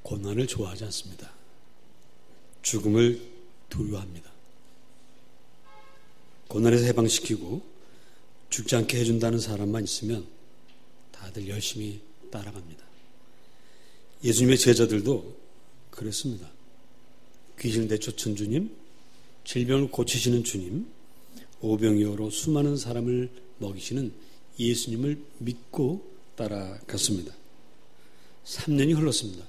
고난을 좋아하지 않습니다. 죽음을 두려워합니다. 고난에서 해방시키고 죽지 않게 해준다는 사람만 있으면 다들 열심히 따라갑니다. 예수님의 제자들도 그랬습니다. 귀신을 내쫓은 주님, 질병을 고치시는 주님, 오병이어로 수많은 사람을 먹이시는 예수님을 믿고 따라갔습니다. 3년이 흘렀습니다.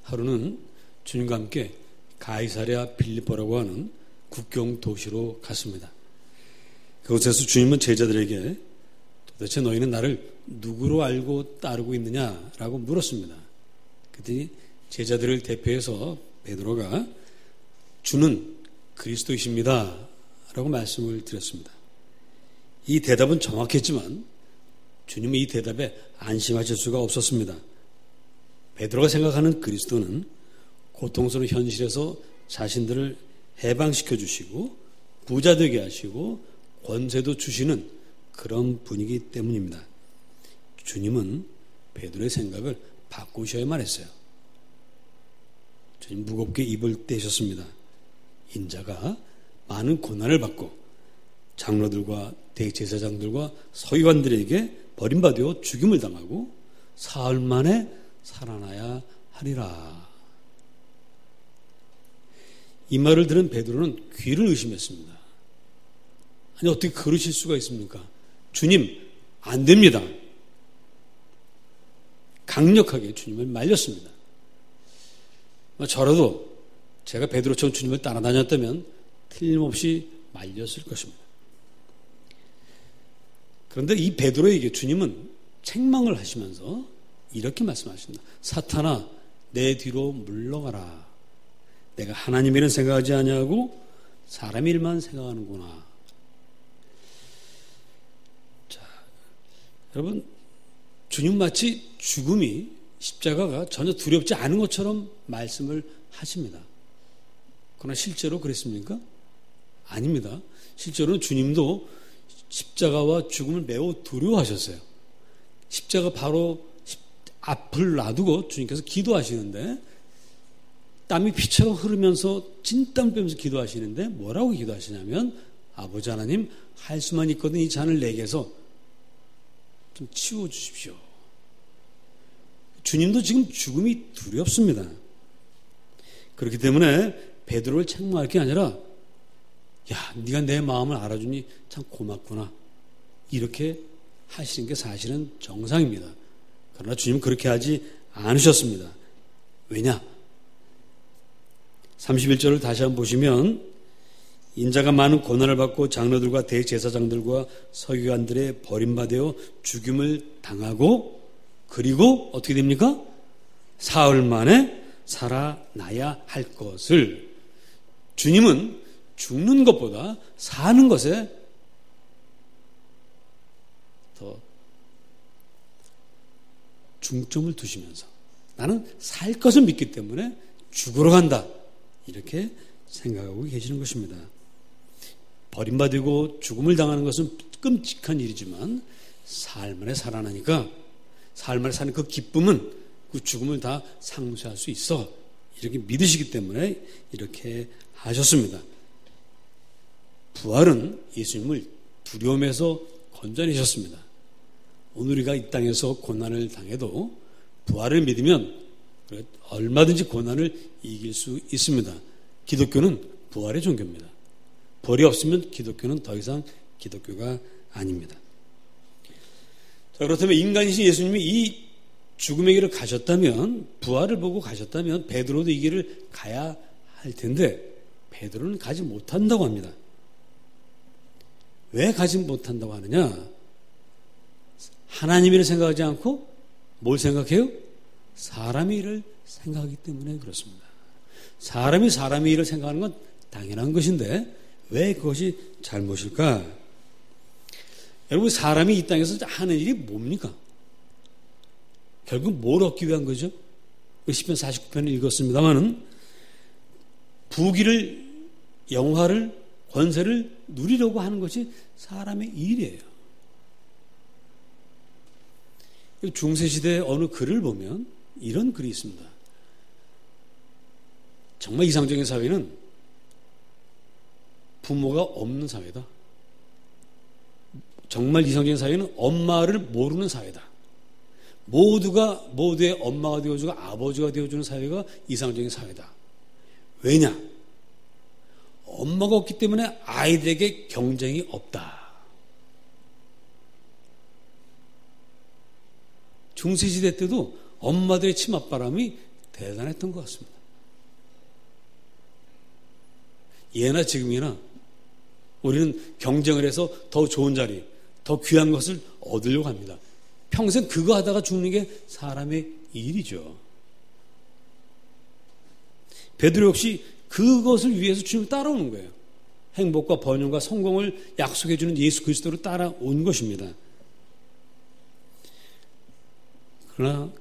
하루는 주님과 함께 가이사랴 빌립보라고 하는 국경 도시로 갔습니다. 그곳에서 주님은 제자들에게 도대체 너희는 나를 누구로 알고 따르고 있느냐라고 물었습니다. 그랬더니 제자들을 대표해서 베드로가 주는 그리스도이십니다 라고 말씀을 드렸습니다. 이 대답은 정확했지만 주님은 이 대답에 안심하실 수가 없었습니다. 베드로가 생각하는 그리스도는 고통스러운 현실에서 자신들을 해방시켜 주시고 부자 되게 하시고 권세도 주시는 그런 분이기 때문입니다. 주님은 베드로의 생각을 바꾸셔야만 했어요. 주님 무겁게 입을 떼셨습니다. 인자가 많은 고난을 받고 장로들과 대제사장들과 서기관들에게 버림받아 죽임을 당하고 사흘 만에 살아나야 하리라. 이 말을 들은 베드로는 귀를 의심했습니다. 아니 어떻게 그러실 수가 있습니까? 주님 안 됩니다. 강력하게 주님을 말렸습니다. 저라도 제가 베드로처럼 주님을 따라다녔다면 틀림없이 말렸을 것입니다. 그런데 이 베드로에게 주님은 책망을 하시면서 이렇게 말씀하십니다. 사탄아 내 뒤로 물러가라. 내가 하나님 일은 생각하지 아니하고 사람 일만 생각하는구나. 자, 여러분 주님 마치 죽음이 십자가가 전혀 두렵지 않은 것처럼 말씀을 하십니다. 그러나 실제로 그랬습니까? 아닙니다. 실제로는 주님도 십자가와 죽음을 매우 두려워하셨어요. 십자가 바로 앞을 놔두고 주님께서 기도하시는데 땀이 피처럼 흐르면서 진땀 빼면서 기도하시는데 뭐라고 기도하시냐면 아버지 하나님 할 수만 있거든 이 잔을 내게서 좀 치워주십시오. 주님도 지금 죽음이 두렵습니다. 그렇기 때문에 베드로를 책망할 게 아니라 야 네가 내 마음을 알아주니 참 고맙구나 이렇게 하시는 게 사실은 정상입니다. 그러나 주님은 그렇게 하지 않으셨습니다. 왜냐? 31절을 다시 한번 보시면 인자가 많은 고난을 받고 장로들과 대제사장들과 서기관들의 버림받아 죽임을 당하고 그리고 어떻게 됩니까? 사흘 만에 살아나야 할 것을 주님은 죽는 것보다 사는 것에 더 중점을 두시면서 나는 살 것을 믿기 때문에 죽으러 간다 이렇게 생각하고 계시는 것입니다. 버림받고 죽음을 당하는 것은 끔찍한 일이지만 사흘 만에 살아나니까 사흘 만에 사는 그 기쁨은 그 죽음을 다 상쇄할 수 있어 이렇게 믿으시기 때문에 이렇게 하셨습니다. 부활은 예수님을 두려움에서 건져내셨습니다. 오늘 우리가 이 땅에서 고난을 당해도 부활을 믿으면 얼마든지 고난을 이길 수 있습니다. 기독교는 부활의 종교입니다. 부활이 없으면 기독교는 더 이상 기독교가 아닙니다. 자, 그렇다면 인간이신 예수님이 이 죽음의 길을 가셨다면 부활을 보고 가셨다면 베드로도 이 길을 가야 할 텐데 베드로는 가지 못한다고 합니다. 왜 가지 못한다고 하느냐? 하나님 일을 생각하지 않고 뭘 생각해요? 사람의 일을 생각하기 때문에 그렇습니다. 사람이 사람의 일을 생각하는 건 당연한 것인데 왜 그것이 잘못일까? 여러분 사람이 이 땅에서 하는 일이 뭡니까? 결국 뭘 얻기 위한 거죠? 시편 49편을 읽었습니다마는 부귀를 영화를 권세를 누리려고 하는 것이 사람의 일이에요. 중세시대의 어느 글을 보면 이런 글이 있습니다. 정말 이상적인 사회는 부모가 없는 사회다. 정말 이상적인 사회는 엄마를 모르는 사회다. 모두가 모두의 엄마가 되어주고 아버지가 되어주는 사회가 이상적인 사회다. 왜냐? 엄마가 없기 때문에 아이들에게 경쟁이 없다. 중세시대 때도 엄마들의 치맛바람이 대단했던 것 같습니다. 예나 지금이나 우리는 경쟁을 해서 더 좋은 자리, 더 귀한 것을 얻으려고 합니다. 평생 그거 하다가 죽는 게 사람의 일이죠. 베드로 역시 그것을 위해서 주님을 따라오는 거예요. 행복과 번영과 성공을 약속해 주는 예수 그리스도로 따라온 것입니다.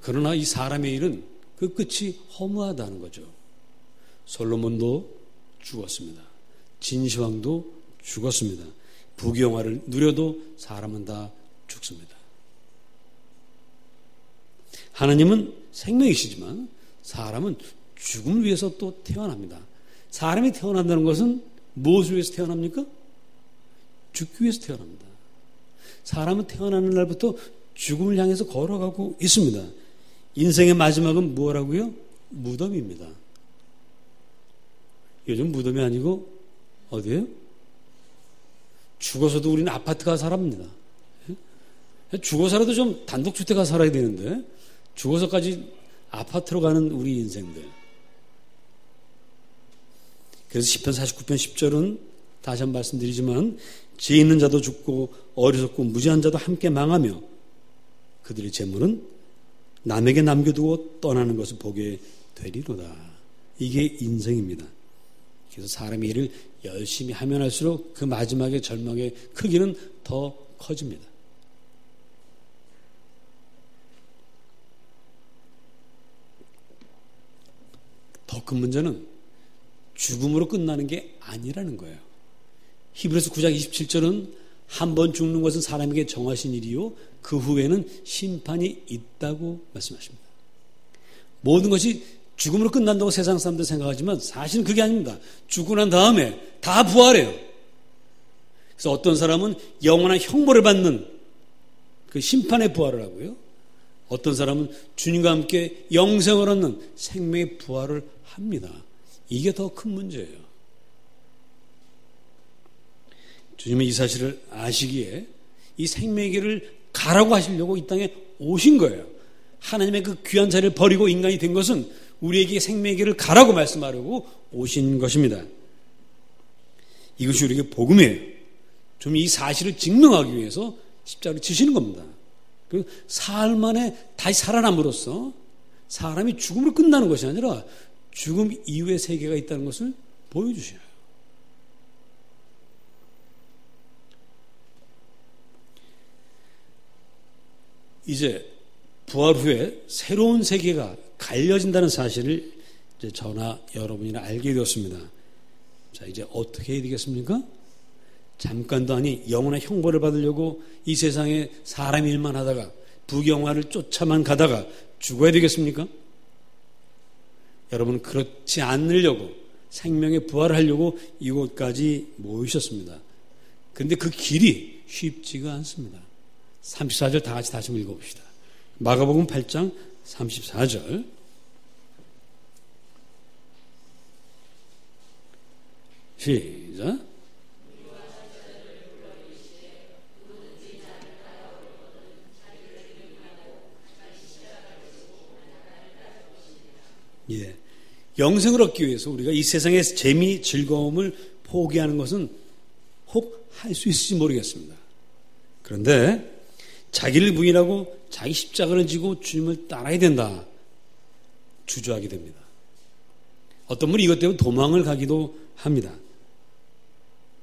그러나 이 사람의 일은 그 끝이 허무하다는 거죠. 솔로몬도 죽었습니다. 진시황도 죽었습니다. 부귀영화를 누려도 사람은 다 죽습니다. 하나님은 생명이시지만 사람은 죽음을 위해서 또 태어납니다. 사람이 태어난다는 것은 무엇을 위해서 태어납니까? 죽기 위해서 태어납니다. 사람은 태어나는 날부터 죽음을 향해서 걸어가고 있습니다. 인생의 마지막은 뭐라고요? 무덤입니다. 요즘 무덤이 아니고 어디예요? 죽어서도 우리는 아파트 가서 살합니다. 죽어서라도 좀 단독주택 가서 살아야 되는데 죽어서까지 아파트로 가는 우리 인생들. 그래서 시편 49편 10절은 다시 한번 말씀드리지만 지혜 있는 자도 죽고 어리석고 무지한 자도 함께 망하며 그들의 재물은 남에게 남겨두고 떠나는 것을 보게 되리로다. 이게 인생입니다. 그래서 사람이 일을 열심히 하면 할수록 그 마지막의 절망의 크기는 더 커집니다. 더 큰 문제는 죽음으로 끝나는 게 아니라는 거예요. 히브리서 9장 27절은 한 번 죽는 것은 사람에게 정하신 일이요 그 후에는 심판이 있다고 말씀하십니다. 모든 것이 죽음으로 끝난다고 세상 사람들 생각하지만 사실은 그게 아닙니다. 죽고 난 다음에 다 부활해요. 그래서 어떤 사람은 영원한 형벌을 받는 그 심판의 부활을 하고요. 어떤 사람은 주님과 함께 영생을 얻는 생명의 부활을 합니다. 이게 더 큰 문제예요. 주님은 이 사실을 아시기에 이 생명의 길을 가라고 하시려고 이 땅에 오신 거예요. 하나님의 그 귀한 자리를 버리고 인간이 된 것은 우리에게 생명의 길을 가라고 말씀하려고 오신 것입니다. 이것이 우리에게 복음이에요. 좀 이 사실을 증명하기 위해서 십자가를 지시는 겁니다. 그 사흘 만에 다시 살아남으로써 사람이 죽음으로 끝나는 것이 아니라 죽음 이후의 세계가 있다는 것을 보여주셔요. 이제 부활 후에 새로운 세계가 갈려진다는 사실을 이제 저나 여러분이나 알게 되었습니다. 자, 이제 어떻게 해야 되겠습니까? 잠깐도 아니 영원한 형벌을 받으려고 이 세상에 사람 일만 하다가 부귀영화를 쫓아만 가다가 죽어야 되겠습니까? 여러분 그렇지 않으려고 생명의 부활을 하려고 이곳까지 모이셨습니다. 그런데 그 길이 쉽지가 않습니다. 34절 다 같이 다시 한번 읽어봅시다. 마가복음 8장 34절 시작. 예, 영생을 얻기 위해서 우리가 이 세상의 재미, 즐거움을 포기하는 것은 혹 할 수 있을지 모르겠습니다. 그런데 자기를 부인하고 자기 십자가를 지고 주님을 따라야 된다. 주저하게 됩니다. 어떤 분이 이것 때문에 도망을 가기도 합니다.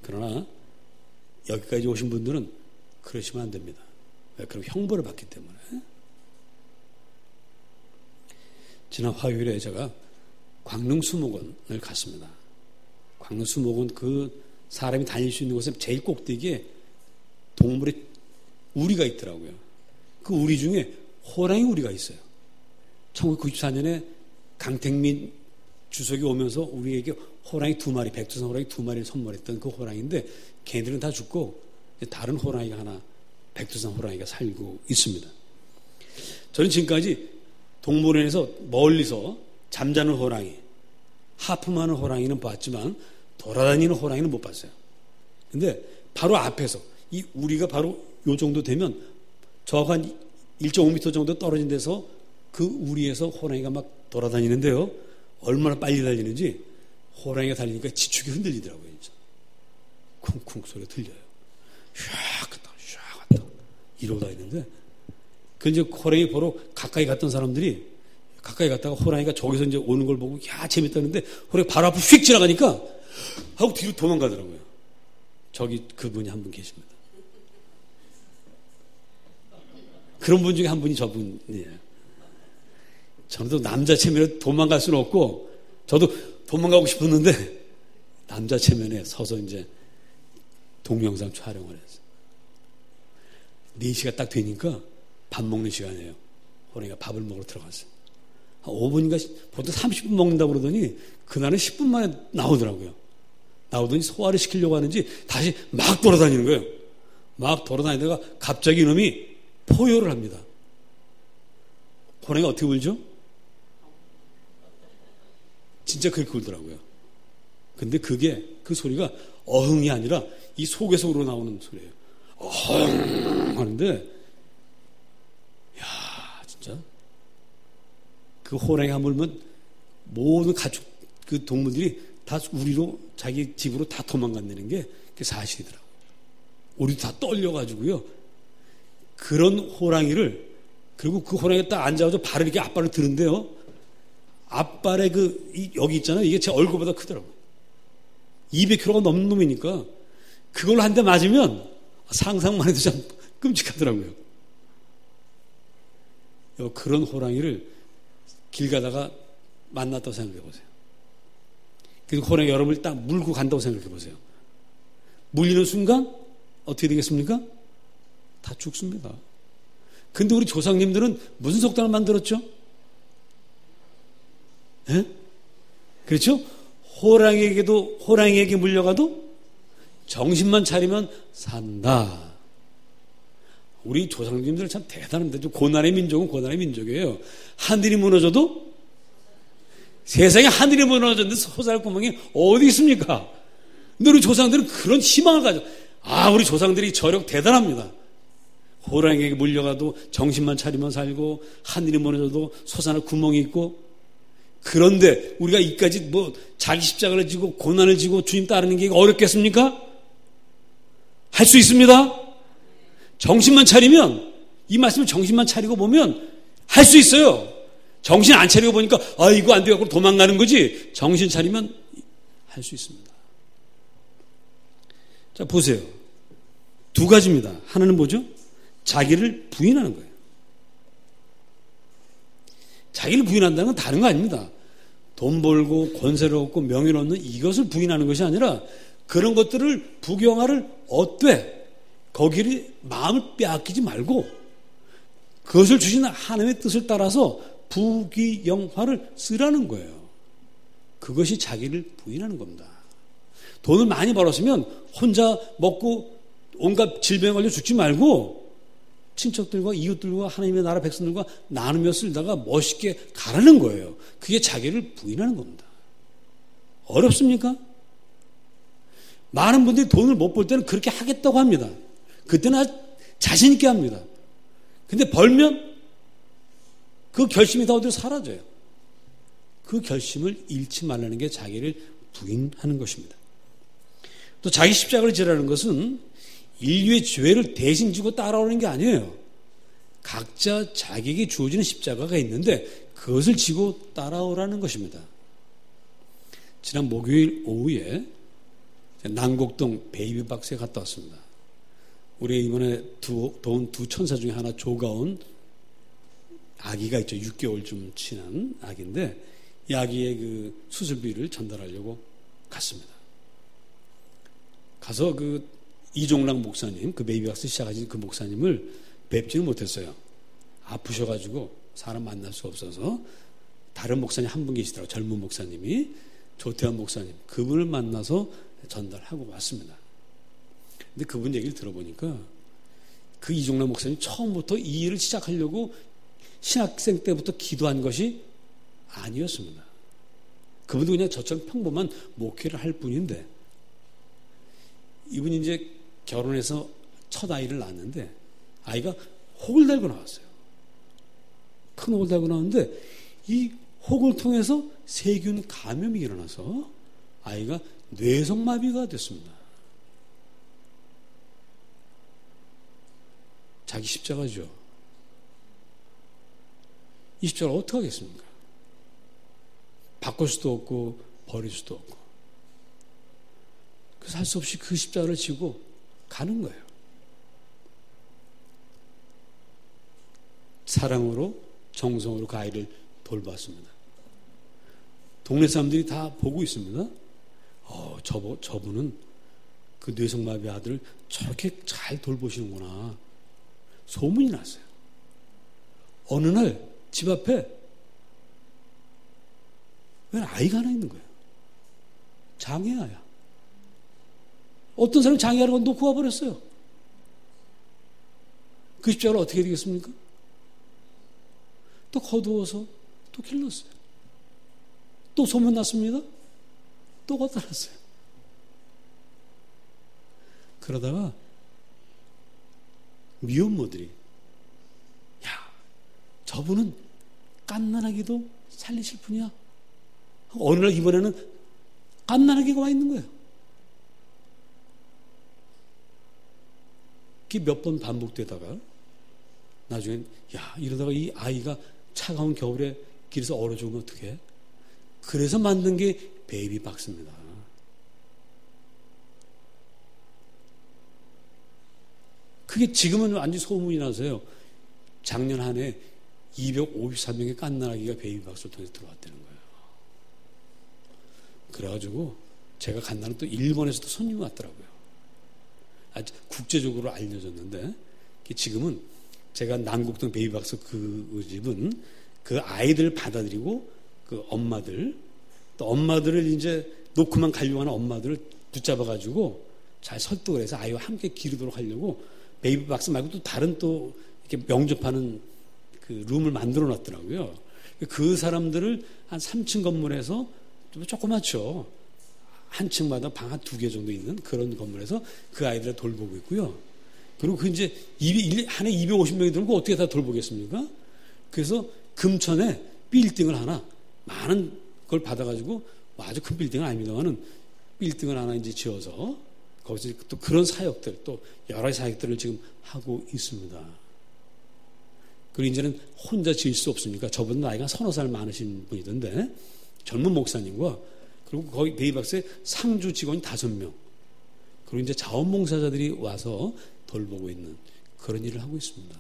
그러나 여기까지 오신 분들은 그러시면 안 됩니다. 왜? 그럼 형벌을 받기 때문에. 지난 화요일에 제가 광릉 수목원을 갔습니다. 광릉 수목원 그 사람이 다닐 수 있는 곳에 제일 꼭대기에 동물의 우리가 있더라고요. 그 우리 중에 호랑이 우리가 있어요. 1994년에 강택민 주석이 오면서 우리에게 호랑이 2마리, 백두산 호랑이 2마리를 선물했던 그 호랑이인데 걔네들은 다 죽고 다른 호랑이가 하나, 백두산 호랑이가 살고 있습니다. 저는 지금까지 동물원에서 멀리서 잠자는 호랑이, 하품하는 호랑이는 봤지만 돌아다니는 호랑이는 못 봤어요. 근데 바로 앞에서 이 우리가 바로 요 정도 되면 저하고 한 1.5m 정도 떨어진 데서 그 우리에서 호랑이가 막 돌아다니는데요. 얼마나 빨리 달리는지 호랑이가 달리니까 지축이 흔들리더라고요. 진짜. 쿵쿵 소리가 들려요. 샥 갔다 샥 갔다 이러고 다니는데 그 이제 호랑이 보러 가까이 갔던 사람들이 가까이 갔다가 호랑이가 저기서 이제 오는 걸 보고 야 재밌다는데 호랑이 바로 앞으로 휙 지나가니까 하고 뒤로 도망가더라고요. 저기 그분이 한 분 계십니다. 그런 분 중에 한 분이 저분이에요. 저는 또 남자 체면에 도망갈 수는 없고 저도 도망가고 싶었는데 남자 체면에 서서 이제 동영상 촬영을 했어요. 4시가 딱 되니까 밥 먹는 시간이에요. 호랑이가 밥을 먹으러 들어갔어요. 한 5분인가 보통 30분 먹는다고 그러더니 그날은 10분 만에 나오더라고요. 나오더니 소화를 시키려고 하는지 다시 막 돌아다니는 거예요. 막 돌아다니다가 갑자기 이놈이 포효를 합니다. 호랑이가 어떻게 울죠? 진짜 그렇게 울더라고요. 근데 그 소리가 어흥이 아니라 이 속에서 우러나오는 소리예요. 어흥 하는데, 야 진짜. 그 호랑이가 물면 모든 가축, 그 동물들이 다 우리로 자기 집으로 다 도망간다는 게 사실이더라고요. 우리도 다 떨려가지고요. 그런 호랑이를, 그리고 그 호랑이가 딱 앉아가지고 발을 이렇게 앞발을 드는데요. 앞발에 여기 있잖아요. 이게 제 얼굴보다 크더라고요. 200kg가 넘는 놈이니까 그걸로 한 대 맞으면 상상만 해도 참 끔찍하더라고요. 그런 호랑이를 길 가다가 만났다고 생각해 보세요. 그리고 호랑이 여러분을 딱 물고 간다고 생각해 보세요. 물리는 순간 어떻게 되겠습니까? 다 죽습니다. 근데 우리 조상님들은 무슨 속담을 만들었죠? 예? 그렇죠? 호랑이에게 물려가도 정신만 차리면 산다. 우리 조상님들 참 대단합니다. 고난의 민족은 고난의 민족이에요. 하늘이 무너져도 세상에 하늘이 무너졌는데 솟아구멍이 어디 있습니까? 근데 우리 조상들은 그런 희망을 가져. 우리 조상들이 저력 대단합니다. 호랑이에게 물려가도 정신만 차리면 살고 하늘이 무너져도 솟아날 구멍이 있고. 그런데 우리가 이까지 자기 십자가를 지고 고난을 지고 주님 따르는 게 어렵겠습니까? 할 수 있습니다. 정신만 차리면, 이 말씀을 정신만 차리고 보면 할 수 있어요. 정신 안 차리고 보니까 이거 안 돼갖고 도망가는 거지. 정신 차리면 할 수 있습니다. 자, 보세요. 2가지입니다. 하나는 뭐죠? 자기를 부인하는 거예요. 자기를 부인한다는 건 다른 거 아닙니다. 돈 벌고 권세를 얻고 명예를 얻는 이것을 부인하는 것이 아니라 그런 것들을 부경화를 얻되 거기를 마음을 빼앗기지 말고 그것을 주신 하나님의 뜻을 따라서 부귀영화를 쓰라는 거예요. 그것이 자기를 부인하는 겁니다. 돈을 많이 벌었으면 혼자 먹고 온갖 질병에 걸려 죽지 말고 친척들과 이웃들과 하나님의 나라 백성들과 나누며 쓸다가 멋있게 가라는 거예요. 그게 자기를 부인하는 겁니다. 어렵습니까? 많은 분들이 돈을 못 벌 때는 그렇게 하겠다고 합니다. 그때는 아주 자신 있게 합니다. 근데 벌면 그 결심이 다 어디로 사라져요. 그 결심을 잃지 말라는 게 자기를 부인하는 것입니다. 또 자기 십자가를 지라는 것은 인류의 죄를 대신 지고 따라오는 게 아니에요. 각자 자기에게 주어지는 십자가가 있는데 그것을 지고 따라오라는 것입니다. 지난 목요일 오후에 난곡동 베이비박스에 갔다 왔습니다. 우리 이번에 도운 2천사 중에 하나 조가온 아기가 있죠. 6개월쯤 지난 아기인데 이 아기의 그 수술비를 전달하려고 갔습니다. 가서 이종락 목사님, 그 베이비박스 시작하신 그 목사님을 뵙지는 못했어요. 아프셔가지고 사람 만날 수 없어서 다른 목사님 한 분 계시더라고요. 젊은 목사님이. 조태환 목사님. 그분을 만나서 전달하고 왔습니다. 근데 그분 얘기를 들어보니까 그 이종란 목사님 처음부터 이 일을 시작하려고 신학생 때부터 기도한 것이 아니었습니다. 그분도 그냥 저처럼 평범한 목회를 할 뿐인데 이분이 이제 결혼해서 첫 아이를 낳았는데 아이가 혹을 달고 나왔어요. 큰 혹을 달고 나왔는데 이 혹을 통해서 세균 감염이 일어나서 아이가 뇌성마비가 됐습니다. 자기 십자가죠. 이 십자가를 어떻게 하겠습니까? 바꿀 수도 없고 버릴 수도 없고 그래서 할 수 없이 그 십자가를 지고 가는 거예요. 사랑으로 정성으로 그 아이를 돌봤습니다. 동네 사람들이 다 보고 있습니다. 저분은 그 뇌성마비 아들을 저렇게 잘 돌보시는구나. 소문이 났어요. 어느 날 집 앞에 왜 아이가 하나 있는 거예요. 장애아야. 어떤 사람이 장애아를 놓고 와버렸어요. 그 십자가를 어떻게 되겠습니까? 또 거두어서 또 길렀어요. 또 소문났습니다. 또 갖다 놨어요. 그러다가 미혼모들이 야, 저분은 갓난아기도 살리실 분이야. 어느 날 이번에는 갓난아기가 와 있는 거예요. 그게 몇 번 반복되다가 나중엔 이러다가 이 아이가 차가운 겨울에 길에서 얼어 죽으면 어떡해? 그래서 만든 게 베이비박스입니다. 그게 지금은 완전 소문이 나서요. 작년 한 해 253명의 갓난아기가 베이비박스를 통해서 들어왔다는 거예요. 그래가지고 제가 간 날은 또 일본에서도 손님이 왔더라고요. 국제적으로 알려졌는데 지금은 제가 남곡동 베이비박스 그 집은 그 아이들을 받아들이고 그 엄마들 또 엄마들을 이제 놓고만 가려고 하는 엄마들을 붙잡아가지고 잘 설득을 해서 아이와 함께 기르도록 하려고 베이비박스 말고 또 다른 또 이렇게 명접하는 그 룸을 만들어 놨더라고요. 그 사람들을 한 3층 건물에서 좀 조그맣죠. 한 층마다 방 한 2개 정도 있는 그런 건물에서 그 아이들을 돌보고 있고요. 그리고 그 이제 한 해 250명이 들고 어떻게 다 돌보겠습니까? 그래서 금천에 빌딩을 하나 많은 걸 받아가지고 아주 큰 빌딩은 아닙니다만은 빌딩을 하나 이제 지어서 거기서 또 그런 사역들 또 여러 사역들을 지금 하고 있습니다. 그리고 이제는 혼자 지을 수 없으니까 저보다 나이가 30살 많으신 분이던데 젊은 목사님과 그리고 거기 베이박스에 상주 직원이 5명 그리고 이제 자원봉사자들이 와서 돌보고 있는 그런 일을 하고 있습니다.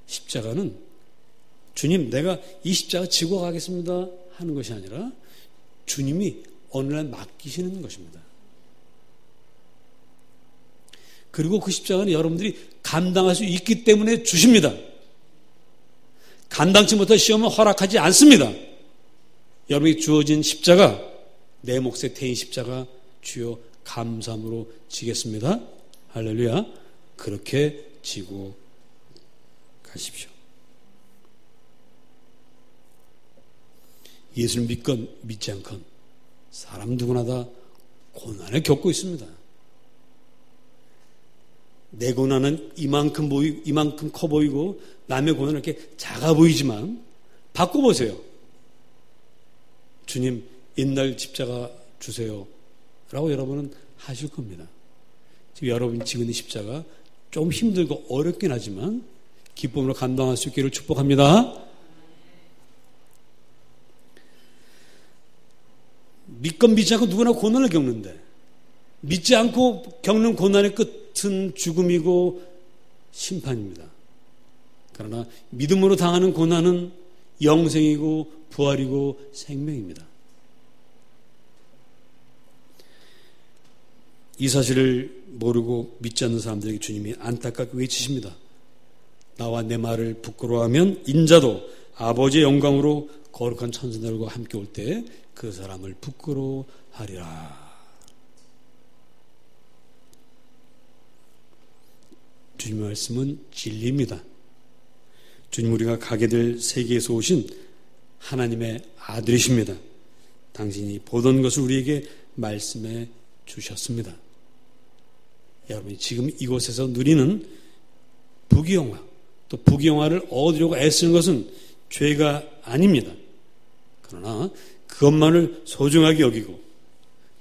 십자가는 주님 내가 이 십자가 지고 가겠습니다 하는 것이 아니라 주님이 어느 날 맡기시는 것입니다. 그리고 그 십자가는 여러분들이 감당할 수 있기 때문에 주십니다. 감당치 못할 시험은 허락하지 않습니다. 여러분이 주어진 십자가 내 몫의 태인 십자가 주여 감사함으로 지겠습니다. 할렐루야. 그렇게 지고 가십시오. 예수를 믿건 믿지 않건 사람 누구나 다 고난을 겪고 있습니다. 내 고난은 이만큼 커 보이고 남의 고난은 이렇게 작아 보이지만 바꿔보세요. 주님 옛날 십자가 주세요 라고 여러분은 하실 겁니다. 지금 여러분이 지고 있는 십자가 좀 힘들고 어렵긴 하지만 기쁨으로 감당할 수 있기를 축복합니다. 믿건 믿지 않고 누구나 고난을 겪는데 믿지 않고 겪는 고난의 끝은 죽음이고 심판입니다. 그러나 믿음으로 당하는 고난은 영생이고 부활이고 생명입니다. 이 사실을 모르고 믿지 않는 사람들에게 주님이 안타깝게 외치십니다. 나와 내 말을 부끄러워하면 인자도 아버지의 영광으로 거룩한 천사들과 함께 올 때 그 사람을 부끄러워하리라. 주님의 말씀은 진리입니다. 주님, 우리가 가게 될 세계에서 오신 하나님의 아들이십니다. 당신이 보던 것을 우리에게 말씀해 주셨습니다. 여러분이 지금 이곳에서 누리는 부귀영화, 또 부귀영화를 얻으려고 애쓰는 것은 죄가 아닙니다. 그러나 그것만을 소중하게 여기고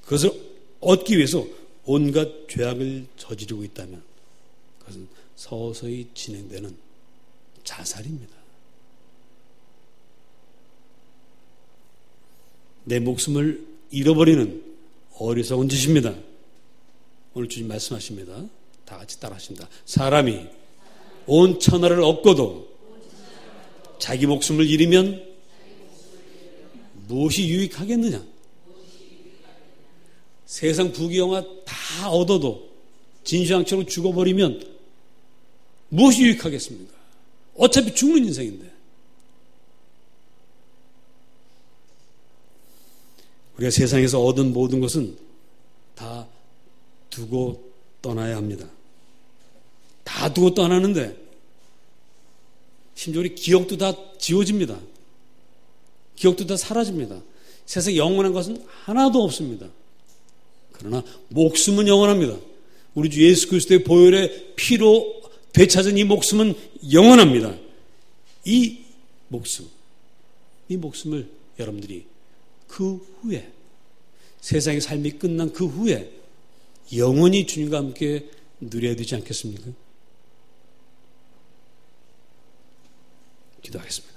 그것을 얻기 위해서 온갖 죄악을 저지르고 있다면 그것은 서서히 진행되는 자살입니다. 내 목숨을 잃어버리는 어리석은 짓입니다. 오늘 주님 말씀하십니다. 다 같이 따라하십니다. 사람이 온 천하를 얻고도 자기 목숨을 잃으면 무엇이 유익하겠느냐? 세상 부귀영화 다 얻어도 진시황처럼 죽어버리면 무엇이 유익하겠습니까? 어차피 죽는 인생인데. 우리가 세상에서 얻은 모든 것은 다 두고 떠나야 합니다. 다 두고 떠나는데 심지어 우리 기억도 다 지워집니다. 기억도 다 사라집니다. 세상에 영원한 것은 하나도 없습니다. 그러나 목숨은 영원합니다. 우리 주 예수 그리스도의 보혈의 피로 되찾은 이 목숨은 영원합니다. 이 목숨을 여러분들이 그 후에 세상의 삶이 끝난 그 후에 영원히 주님과 함께 누려야 되지 않겠습니까? 기도하겠습니다.